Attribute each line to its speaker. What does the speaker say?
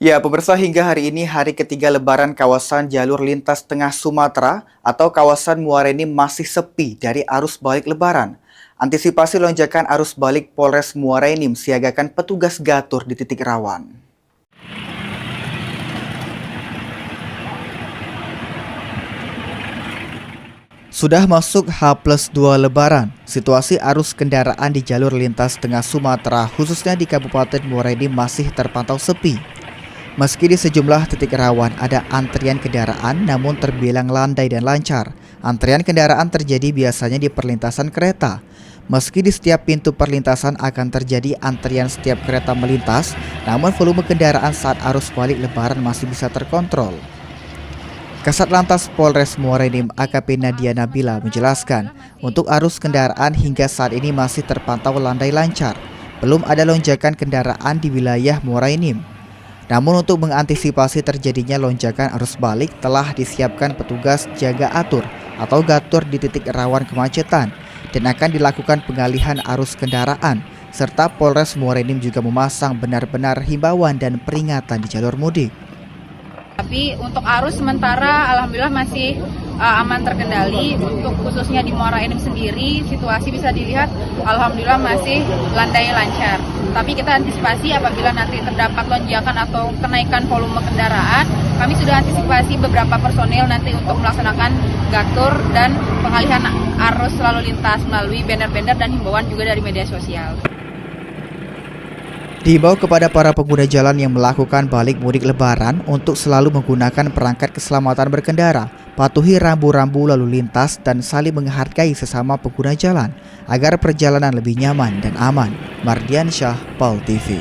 Speaker 1: Ya, pemirsa, hingga hari ini hari ketiga Lebaran kawasan jalur lintas tengah Sumatera atau kawasan Muara Enim masih sepi dari arus balik Lebaran. Antisipasi lonjakan arus balik Polres Muara Enim siagakan petugas gatur di titik rawan. Sudah masuk H+2 Lebaran, situasi arus kendaraan di jalur lintas tengah Sumatera khususnya di Kabupaten Muara Enim masih terpantau sepi. Meski di sejumlah titik rawan ada antrian kendaraan namun terbilang landai dan lancar. Antrian kendaraan terjadi biasanya di perlintasan kereta. Meski di setiap pintu perlintasan akan terjadi antrian setiap kereta melintas, namun volume kendaraan saat arus balik Lebaran masih bisa terkontrol. Kasat Lantas Polres Muara Enim AKP Nadia Nabila menjelaskan, untuk arus kendaraan hingga saat ini masih terpantau landai lancar. Belum ada lonjakan kendaraan di wilayah Muara Enim. Namun untuk mengantisipasi terjadinya lonjakan arus balik telah disiapkan petugas jaga atur atau gatur di titik rawan kemacetan dan akan dilakukan pengalihan arus kendaraan, serta Polres Muara Enim juga memasang benar-benar himbauan dan peringatan di jalur mudik.
Speaker 2: Tapi untuk arus sementara alhamdulillah masih aman terkendali. Untuk khususnya di Muara Enim sendiri situasi bisa dilihat alhamdulillah masih landai lancar. Tapi kita antisipasi apabila nanti terdapat lonjakan atau kenaikan volume kendaraan, kami sudah antisipasi beberapa personil nanti untuk melaksanakan gatur dan pengalihan arus lalu lintas melalui banner-banner dan himbauan juga dari media sosial.
Speaker 1: Dihimbau kepada para pengguna jalan yang melakukan balik mudik Lebaran untuk selalu menggunakan perangkat keselamatan berkendara, patuhi rambu-rambu lalu lintas dan saling menghargai sesama pengguna jalan agar perjalanan lebih nyaman dan aman. Mardiansyah, PAL TV.